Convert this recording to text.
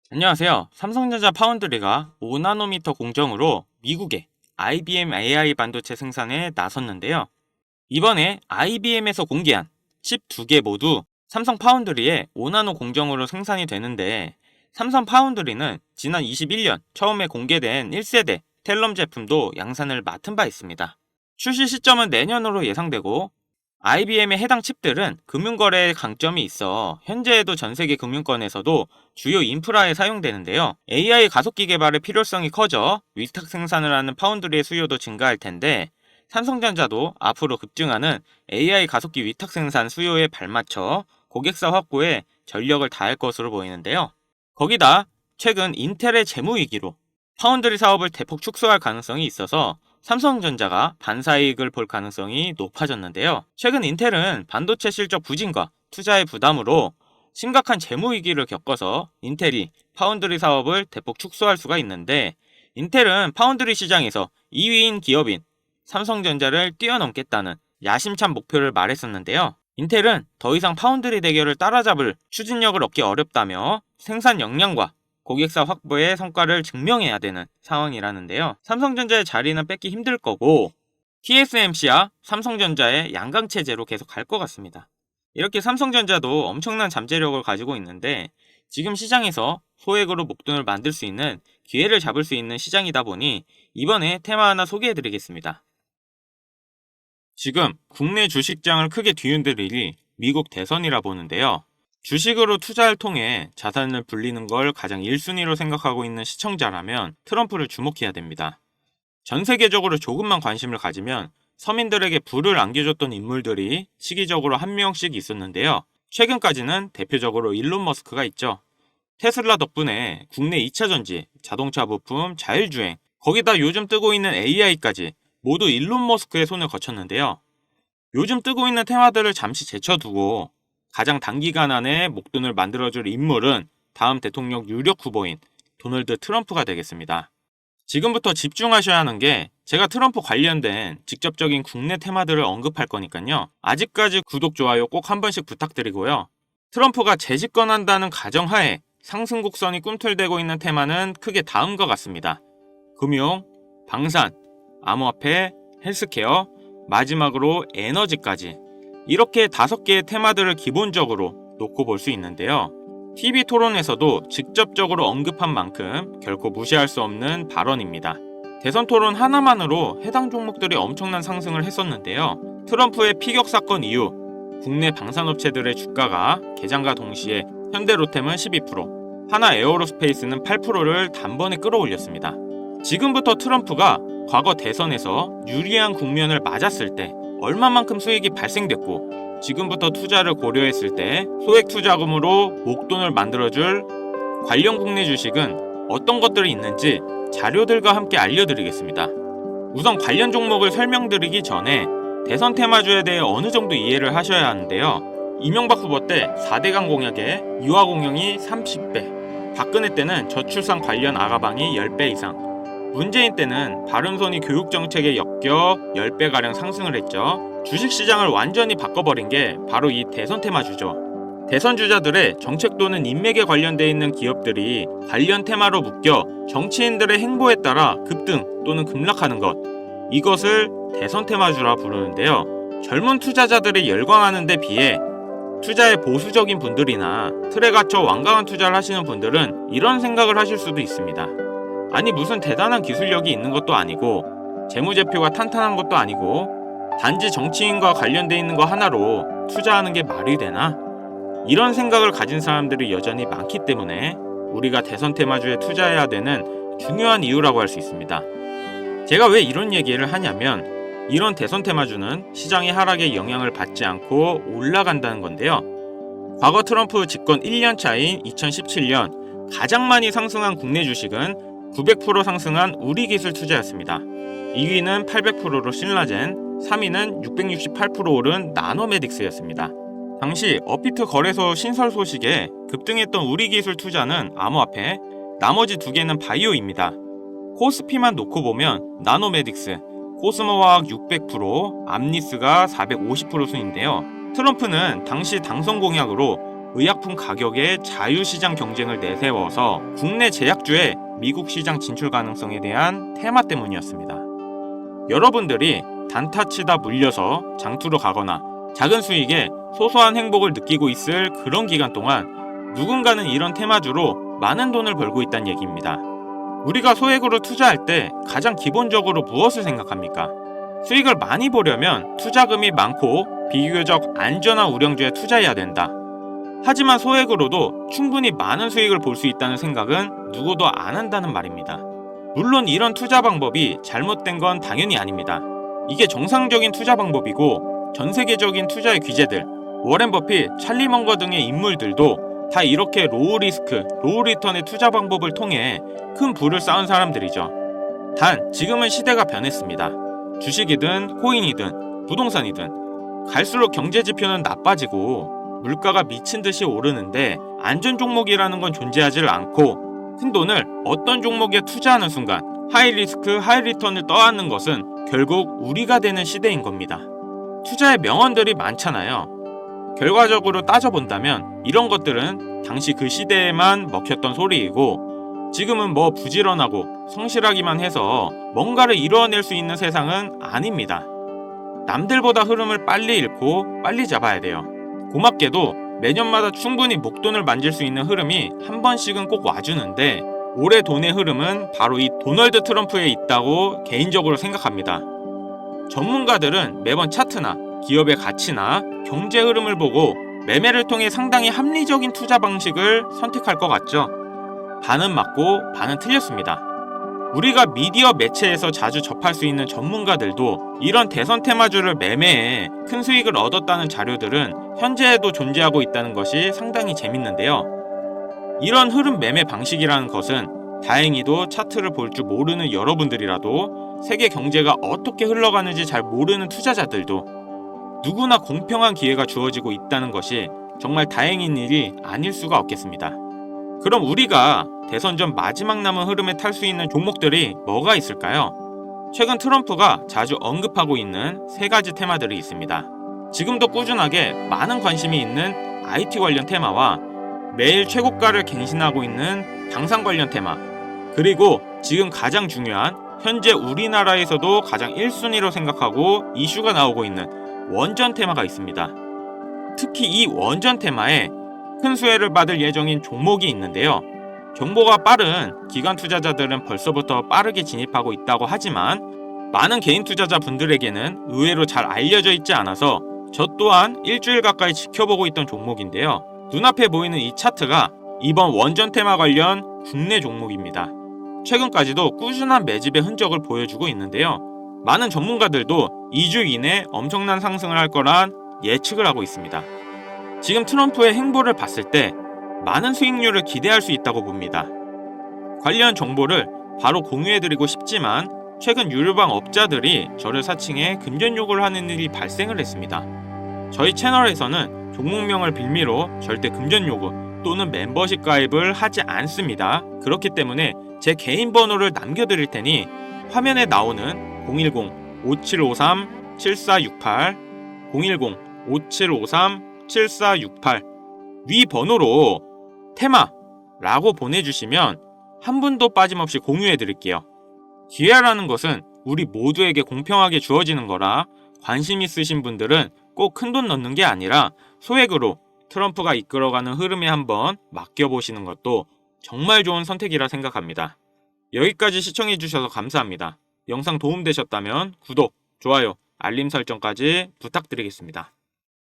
안녕하세요. 삼성전자 파운드리가 5나노미터 공정으로 미국의 IBM AI 반도체 생산에 나섰는데요. 이번에 IBM에서 공개한 칩 2개 모두 삼성 파운드리의 5나노 공정으로 생산이 되는데, 삼성 파운드리는 지난 21년 처음에 공개된 1세대 텔럼 제품도 양산을 맡은 바 있습니다. 출시 시점은 내년으로 예상되고, IBM의 해당 칩들은 금융거래에 강점이 있어 현재에도 전세계 금융권에서도 주요 인프라에 사용되는데요. AI 가속기 개발의 필요성이 커져 위탁 생산을 하는 파운드리의 수요도 증가할 텐데, 삼성전자도 앞으로 급증하는 AI 가속기 위탁 생산 수요에 발맞춰 고객사 확보에 전력을 다할 것으로 보이는데요. 거기다 최근 인텔의 재무위기로 파운드리 사업을 대폭 축소할 가능성이 있어서 삼성전자가 반사이익을 볼 가능성이 높아졌는데요. 최근 인텔은 반도체 실적 부진과 투자의 부담으로 심각한 재무위기를 겪어서 인텔이 파운드리 사업을 대폭 축소할 수가 있는데, 인텔은 파운드리 시장에서 2위인 기업인 삼성전자를 뛰어넘겠다는 야심찬 목표를 말했었는데요. 인텔은 더 이상 파운드리 대결을 따라잡을 추진력을 얻기 어렵다며 생산 역량과 고객사 확보의 성과를 증명해야 되는 상황이라는데요. 삼성전자의 자리는 뺏기 힘들 거고, TSMC와 삼성전자의 양강체제로 계속 갈 것 같습니다. 이렇게 삼성전자도 엄청난 잠재력을 가지고 있는데, 지금 시장에서 소액으로 목돈을 만들 수 있는 기회를 잡을 수 있는 시장이다 보니 이번에 테마 하나 소개해드리겠습니다. 지금 국내 주식장을 크게 뒤흔들 일이 미국 대선이라 보는데요. 주식으로 투자를 통해 자산을 불리는 걸 가장 1순위로 생각하고 있는 시청자라면 트럼프를 주목해야 됩니다. 전 세계적으로 조금만 관심을 가지면 서민들에게 부를 안겨줬던 인물들이 시기적으로 한 명씩 있었는데요. 최근까지는 대표적으로 일론 머스크가 있죠. 테슬라 덕분에 국내 2차전지, 자동차 부품, 자율주행, 거기다 요즘 뜨고 있는 AI까지 모두 일론 머스크의 손을 거쳤는데요. 요즘 뜨고 있는 테마들을 잠시 제쳐두고 가장 단기간 안에 목돈을 만들어줄 인물은 다음 대통령 유력 후보인 도널드 트럼프가 되겠습니다. 지금부터 집중하셔야 하는 게, 제가 트럼프 관련된 직접적인 국내 테마들을 언급할 거니까요. 아직까지 구독, 좋아요 꼭 한 번씩 부탁드리고요. 트럼프가 재집권한다는 가정하에 상승 곡선이 꿈틀대고 있는 테마는 크게 다음과 같습니다. 금융, 방산, 암호화폐, 헬스케어, 마지막으로 에너지까지, 이렇게 5개의 테마들을 기본적으로 놓고 볼 수 있는데요. TV 토론에서도 직접적으로 언급한 만큼 결코 무시할 수 없는 발언입니다. 대선 토론 하나만으로 해당 종목들이 엄청난 상승을 했었는데요. 트럼프의 피격 사건 이후 국내 방산업체들의 주가가 개장과 동시에 현대로템은 12%, 하나 에어로스페이스는 8%를 단번에 끌어올렸습니다. 지금부터 트럼프가 과거 대선에서 유리한 국면을 맞았을 때 얼마만큼 수익이 발생됐고, 지금부터 투자를 고려했을 때 소액 투자금으로 목돈을 만들어줄 관련 국내 주식은 어떤 것들이 있는지 자료들과 함께 알려드리겠습니다. 우선 관련 종목을 설명드리기 전에 대선 테마주에 대해 어느 정도 이해를 하셔야 하는데요. 이명박 후보 때 4대강 공약에 유아 공영이 30배, 박근혜 때는 저출산 관련 아가방이 10배 이상, 문재인 때는 바른손이 교육정책에 엮여 10배가량 상승을 했죠. 주식시장을 완전히 바꿔버린 게 바로 이 대선 테마주죠. 대선 주자들의 정책 또는 인맥에 관련돼 있는 기업들이 관련 테마로 묶여 정치인들의 행보에 따라 급등 또는 급락하는 것, 이것을 대선 테마주라 부르는데요. 젊은 투자자들이 열광하는 데 비해 투자에 보수적인 분들이나 틀에 갇혀 완강한 투자를 하시는 분들은 이런 생각을 하실 수도 있습니다. 아니, 무슨 대단한 기술력이 있는 것도 아니고 재무제표가 탄탄한 것도 아니고 단지 정치인과 관련돼 있는 거 하나로 투자하는 게 말이 되나? 이런 생각을 가진 사람들이 여전히 많기 때문에 우리가 대선 테마주에 투자해야 되는 중요한 이유라고 할 수 있습니다. 제가 왜 이런 얘기를 하냐면, 이런 대선 테마주는 시장의 하락에 영향을 받지 않고 올라간다는 건데요. 과거 트럼프 집권 1년 차인 2017년 가장 많이 상승한 국내 주식은 900% 상승한 우리기술 투자였습니다. 2위는 800%로 신라젠, 3위는 668% 오른 나노메딕스였습니다. 당시 업비트 거래소 신설 소식에 급등했던 우리기술 투자는 암호화폐, 나머지 2개는 바이오입니다. 코스피만 놓고 보면 나노메딕스, 코스모화학 600%, 암리스가 450% 순인데요. 트럼프는 당시 당선 공약으로 의약품 가격의 자유시장 경쟁을 내세워서 국내 제약주의 미국 시장 진출 가능성에 대한 테마 때문이었습니다. 여러분들이 단타치다 물려서 장투로 가거나 작은 수익에 소소한 행복을 느끼고 있을 그런 기간 동안 누군가는 이런 테마주로 많은 돈을 벌고 있다는 얘기입니다. 우리가 소액으로 투자할 때 가장 기본적으로 무엇을 생각합니까? 수익을 많이 보려면 투자금이 많고 비교적 안전한 우량주에 투자해야 된다. 하지만 소액으로도 충분히 많은 수익을 볼 수 있다는 생각은 누구도 안 한다는 말입니다. 물론 이런 투자 방법이 잘못된 건 당연히 아닙니다. 이게 정상적인 투자 방법이고 전 세계적인 투자의 귀재들, 워렌 버핏, 찰리 먼거 등의 인물들도 다 이렇게 로우 리스크, 로우 리턴의 투자 방법을 통해 큰 부를 쌓은 사람들이죠. 단 지금은 시대가 변했습니다. 주식이든 코인이든 부동산이든 갈수록 경제 지표는 나빠지고 물가가 미친 듯이 오르는데 안전 종목이라는 건 존재하지 않고 큰 돈을 어떤 종목에 투자하는 순간 하이 리스크 하이 리턴을 떠안는 것은 결국 우리가 되는 시대인 겁니다. 투자의 명언들이 많잖아요. 결과적으로 따져본다면 이런 것들은 당시 그 시대에만 먹혔던 소리이고 지금은 뭐 부지런하고 성실하기만 해서 뭔가를 이루어낼 수 있는 세상은 아닙니다. 남들보다 흐름을 빨리 읽고 빨리 잡아야 돼요. 고맙게도 매년마다 충분히 목돈을 만질 수 있는 흐름이 한 번씩은 꼭 와주는데 올해 돈의 흐름은 바로 이 도널드 트럼프에 있다고 개인적으로 생각합니다. 전문가들은 매번 차트나 기업의 가치나 경제 흐름을 보고 매매를 통해 상당히 합리적인 투자 방식을 선택할 것 같죠? 반은 맞고 반은 틀렸습니다. 우리가 미디어 매체에서 자주 접할 수 있는 전문가들도 이런 대선 테마주를 매매해 큰 수익을 얻었다는 자료들은 현재에도 존재하고 있다는 것이 상당히 재밌는데요. 이런 흐름 매매 방식이라는 것은 다행히도 차트를 볼 줄 모르는 여러분들이라도 세계 경제가 어떻게 흘러가는지 잘 모르는 투자자들도 누구나 공평한 기회가 주어지고 있다는 것이 정말 다행인 일이 아닐 수가 없겠습니다. 그럼 우리가 대선 전 마지막 남은 흐름에 탈 수 있는 종목들이 뭐가 있을까요? 최근 트럼프가 자주 언급하고 있는 3가지 테마들이 있습니다. 지금도 꾸준하게 많은 관심이 있는 IT 관련 테마와 매일 최고가를 갱신하고 있는 방산 관련 테마, 그리고 지금 가장 중요한 현재 우리나라에서도 가장 1순위로 생각하고 이슈가 나오고 있는 원전 테마가 있습니다. 특히 이 원전 테마에 큰 수혜를 받을 예정인 종목이 있는데요. 정보가 빠른 기관 투자자들은 벌써부터 빠르게 진입하고 있다고 하지만 많은 개인 투자자 분들에게는 의외로 잘 알려져 있지 않아서 저 또한 일주일 가까이 지켜보고 있던 종목인데요. 눈앞에 보이는 이 차트가 이번 원전 테마 관련 국내 종목입니다. 최근까지도 꾸준한 매집의 흔적을 보여주고 있는데요. 많은 전문가들도 2주 이내 엄청난 상승을 할 거란 예측을 하고 있습니다. 지금 트럼프의 행보를 봤을 때 많은 수익률을 기대할 수 있다고 봅니다. 관련 정보를 바로 공유해드리고 싶지만 최근 유료방 업자들이 저를 사칭해 금전 요구를 하는 일이 발생을 했습니다. 저희 채널에서는 종목명을 빌미로 절대 금전 요구 또는 멤버십 가입을 하지 않습니다. 그렇기 때문에 제 개인 번호를 남겨드릴 테니 화면에 나오는 010-5753-7468 010-5753-7468 위 번호로 테마라고 보내주시면 한 분도 빠짐없이 공유해드릴게요. 기회라는 것은 우리 모두에게 공평하게 주어지는 거라 관심 있으신 분들은 꼭 큰돈 넣는 게 아니라 소액으로 트럼프가 이끌어가는 흐름에 한번 맡겨보시는 것도 정말 좋은 선택이라 생각합니다. 여기까지 시청해주셔서 감사합니다. 영상 도움되셨다면 구독, 좋아요, 알림 설정까지 부탁드리겠습니다.